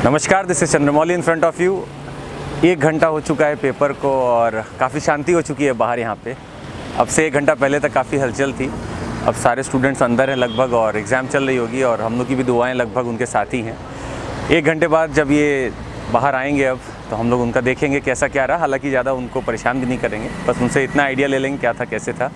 नमस्कार, this is Chandramouli in front of you. 1 घंटा हो चुका है पेपर को और काफ़ी शांति हो चुकी है बाहर यहाँ पे। अब से 1 घंटा पहले तक काफ़ी हलचल थी। अब सारे स्टूडेंट्स अंदर हैं लगभग और एग्ज़ाम चल रही होगी और हम लोग की भी दुआएं लगभग उनके साथ ही हैं। 1 घंटे बाद जब ये बाहर आएंगे अब तो हम लोग उनका देखेंगे कैसा क्या रहा। हालांकि ज़्यादा उनको परेशान भी नहीं करेंगे, बस उनसे इतना आइडिया ले लेंगे क्या था कैसे था।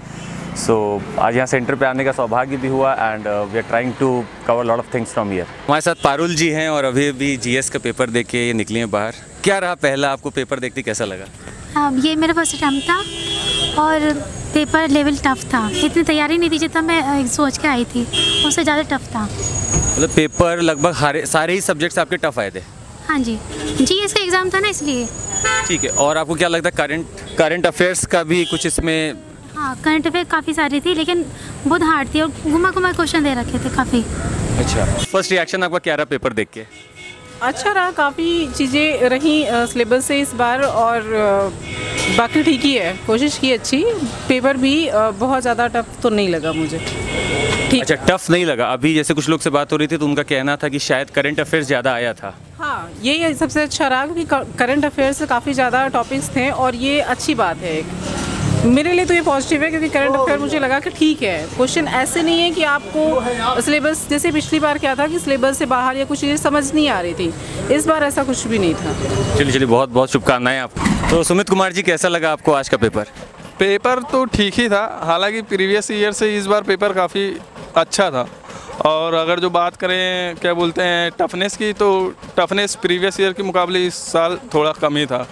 आज यहाँ सेंटर पे आने का सौभाग्य भी हुआ and we are trying to cover lot of things from here. हमारे साथ पारुल जी हैं और अभी भी जीएस का पेपर देख के ये निकली हैं बाहर। क्या रहा पहला आपको पेपर देखते कैसा लगा? ये मेरा फर्स्ट अटैम्प्ट था और पेपर लेवल टफ़ था। इतनी तैयारी नहीं थी जितना मैं सोच के आई थी, उससे ज़्यादा टफ़ था। मतलब पेपर लगभग सारे ही सब्जेक्ट्स आपके टफ़ आए थे? हाँ जी, जीएस का एग्ज़ाम था ना इसलिए। ठीक है, और आपको क्या लगता है करंट अफेयर्स का भी कुछ इसमें? हाँ, करंट अफेयर काफ़ी सारी थी लेकिन बहुत हार्ड थी और घुमा घुमा क्वेश्चन दे रखे थे काफ़ी। अच्छा, फर्स्ट रिएक्शन आपका क्या रहा पेपर देख के? अच्छा रहा, काफ़ी चीज़ें रही सिलेबस से इस बार और बाकी ठीक ही है, कोशिश की अच्छी। पेपर भी बहुत ज़्यादा टफ तो नहीं लगा मुझे। ठीक। अच्छा, टफ नहीं लगा। अभी जैसे कुछ लोग से बात हो रही थी तो उनका कहना था कि शायद करंट अफेयर्स ज़्यादा आया था। हाँ, ये सबसे अच्छा रहा क्योंकि करंट अफेयर्स से काफ़ी ज़्यादा टॉपिक्स थे और ये अच्छी बात है। मेरे लिए तो ये पॉजिटिव है क्योंकि करंट अफेयर मुझे लगा कि ठीक है, क्वेश्चन ऐसे नहीं है कि आपको सिलेबस जैसे पिछली बार क्या था कि सिलेबस से बाहर या कुछ चीज़ें समझ नहीं आ रही थी। इस बार ऐसा कुछ भी नहीं था। चलिए बहुत बहुत शुभकामनाएं आपको। तो सुमित कुमार जी, कैसा लगा आपको आज का पेपर? पेपर तो ठीक ही था, हालांकि प्रीवियस ईयर से इस बार पेपर काफ़ी अच्छा था। और अगर जो बात करें क्या बोलते हैं टफनेस की, तो टफनेस प्रीवियस ईयर के मुकाबले इस साल थोड़ा कम ही था।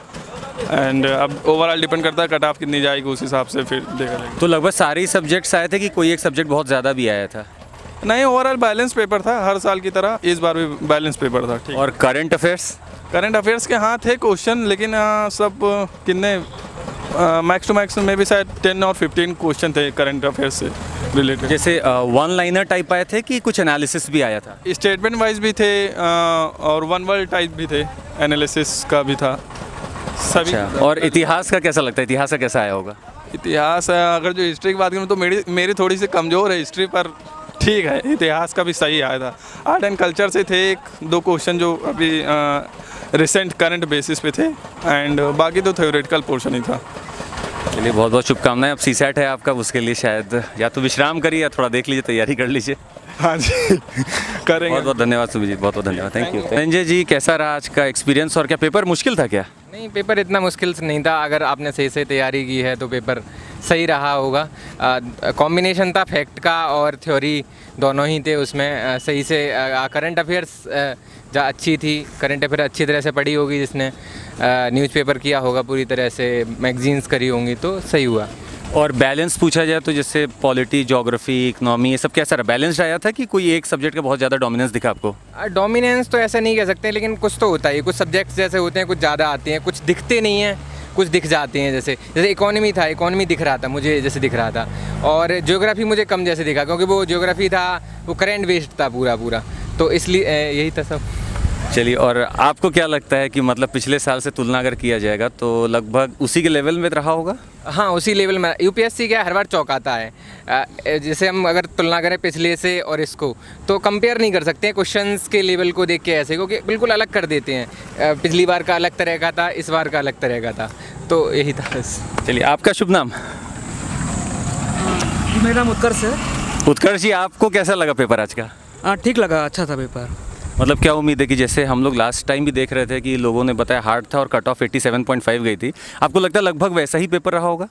एंड अब ओवरऑल डिपेंड करता है कट ऑफ कितनी जाएगी, उस हिसाब से फिर देखा जाएगा। तो लगभग सारे ही सब्जेक्ट्स आए थे कि कोई एक सब्जेक्ट बहुत ज़्यादा भी आया था? नहीं, ओवरऑल बैलेंस पेपर था, हर साल की तरह इस बार भी बैलेंस पेपर था। ठीक। और करंट अफेयर्स के हाँ थे क्वेश्चन, लेकिन सब कितने मैक्स टू मैक्स में भी शायद 10 और 15 क्वेश्चन थे करंट अफेयर्स से रिलेटेड। जैसे वन लाइनर टाइप आए थे कि कुछ एनालिसिस भी आया था? स्टेटमेंट वाइज भी थे और वन वर्ड टाइप भी थे, एनालिसिस का भी था सभी। अच्छा, और इतिहास का कैसा लगता है? इतिहास का कैसा आया होगा? इतिहास अगर जो हिस्ट्री की बात करूँ तो मेरी थोड़ी सी कमज़ोर है हिस्ट्री, पर ठीक है, इतिहास का भी सही आया था। आर्ट एंड कल्चर से थे 1-2 क्वेश्चन जो अभी रिसेंट करंट बेसिस पे थे एंड बाकी तो थ्योरेटिकल पोर्शन ही था। चलिए बहुत बहुत शुभकामनाएं। अब सीसैट है आपका, उसके लिए शायद या तो विश्राम करिए या थोड़ा देख लीजिए, तैयारी कर लीजिए। हाँ जी करेंगे। बहुत बहुत धन्यवाद सुमित जी, बहुत बहुत धन्यवाद। Thank you. संजय जी, कैसा रहा आज का एक्सपीरियंस और क्या पेपर मुश्किल था क्या? नहीं, पेपर इतना मुश्किल नहीं था। अगर आपने सही से तैयारी की है तो पेपर सही रहा होगा। कॉम्बिनेशन था फैक्ट का और थ्योरी, दोनों ही थे उसमें। सही से करंट अफेयर्स अच्छी थी, करंट अफेयर अच्छी तरह से पढ़ी होगी जिसने, न्यूज़पेपर किया होगा पूरी तरह से, मैगजीन्स करी होंगी, तो सही हुआ। और बैलेंस पूछा जाए तो जैसे पॉलिटी, ज्योग्राफी, इकोनॉमी, ये सब कैसा रहा? बैलेंस्ड आया था कि कोई एक सब्जेक्ट का बहुत ज़्यादा डोमिनेंस दिखा आपको? डोमिनेंस तो ऐसा नहीं कह सकते, लेकिन कुछ तो होता है। कुछ सब्जेक्ट्स जैसे होते हैं, कुछ ज़्यादा आते हैं, कुछ दिखते नहीं हैं, कुछ दिख जाते हैं। जैसे इकोनॉमी था, इकोनॉमी दिख रहा था मुझे, जैसे दिख रहा था। और ज्योग्राफी मुझे कम जैसे दिखा क्योंकि वो ज्योग्राफी था, वो करंट बेस्ड था पूरा, तो इसलिए यही था सब। चलिए, और आपको क्या लगता है कि मतलब पिछले साल से तुलना अगर किया जाएगा तो लगभग उसी के लेवल में रहा होगा? हाँ, उसी लेवल में। यूपीएससी क्या हर बार चौंकाता है। जैसे हम अगर तुलना करें पिछले से और इसको, तो कंपेयर नहीं कर सकते क्वेश्चंस के लेवल को देख के ऐसे, क्योंकि बिल्कुल अलग कर देते हैं। पिछली बार का अलग तरह का था, इस बार का अलग तरह का था, तो यही था बस। चलिए, आपका शुभ नाम? मेरा नाम उत्कर्ष है। उत्कर्ष जी, आपको कैसा लगा पेपर आज का? हाँ, ठीक लगा, अच्छा था पेपर। मतलब क्या उम्मीद है कि जैसे हम लोग लास्ट टाइम भी देख रहे थे कि लोगों ने बताया हार्ड था और कट ऑफ 87.5 गई थी, आपको लगता है लगभग वैसा ही पेपर रहा होगा?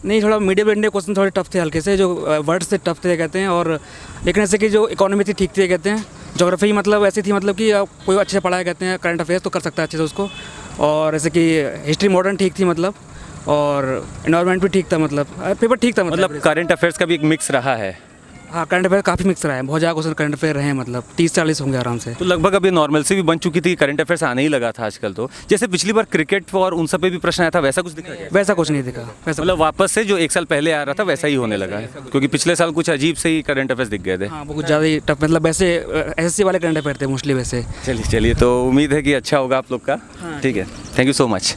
नहीं, थोड़ा मीडियम इंडिया क्वेश्चन थोड़े टफ थे, हल्के से, जो वर्ड्स से टफ थे कहते हैं। और लेकिन ऐसे कि जो इकोनॉमी थी ठीक थी कहते हैं। ज्योग्राफी मतलब ऐसी थी, मतलब कि कोई अच्छे से पढ़ाया कहते हैं, करंट अफेयर्स तो कर सकता है अच्छे से उसको। और ऐसे कि हिस्ट्री मॉडर्न ठीक थी मतलब, और एनवायरनमेंट भी ठीक था, मतलब पेपर ठीक था। मतलब करंट अफेयर्स का भी एक मिक्स रहा है? हाँ, करंट अफेयर काफ़ी मिक्स रहा है, बहुत ज़्यादा क्वेश्चन करंट अफेयर रहे हैं, मतलब 30-40 होंगे आराम से। तो लगभग अभी नॉर्मल से भी बन चुकी थी, करंट अफेयर्स आने ही लगा था आजकल। तो जैसे पिछली बार क्रिकेट और उन सब पे भी प्रश्न आया था, वैसा कुछ दिखा? वैसा कुछ नहीं दिखा, वैसा मतलब वापस से जो 1 साल पहले आ रहा था वैसा ही होने लगा है, क्योंकि पिछले साल कुछ अजीब से ही करंट अफेयर्स दिख गए थे। हाँ, वो कुछ ज़्यादा ही टफ, मतलब वैसे एसएससी वाले करंट अफेयर थे मोस्टली वैसे। चलिए, तो उम्मीद है कि अच्छा होगा आप लोग का। ठीक है, थैंक यू सो मच।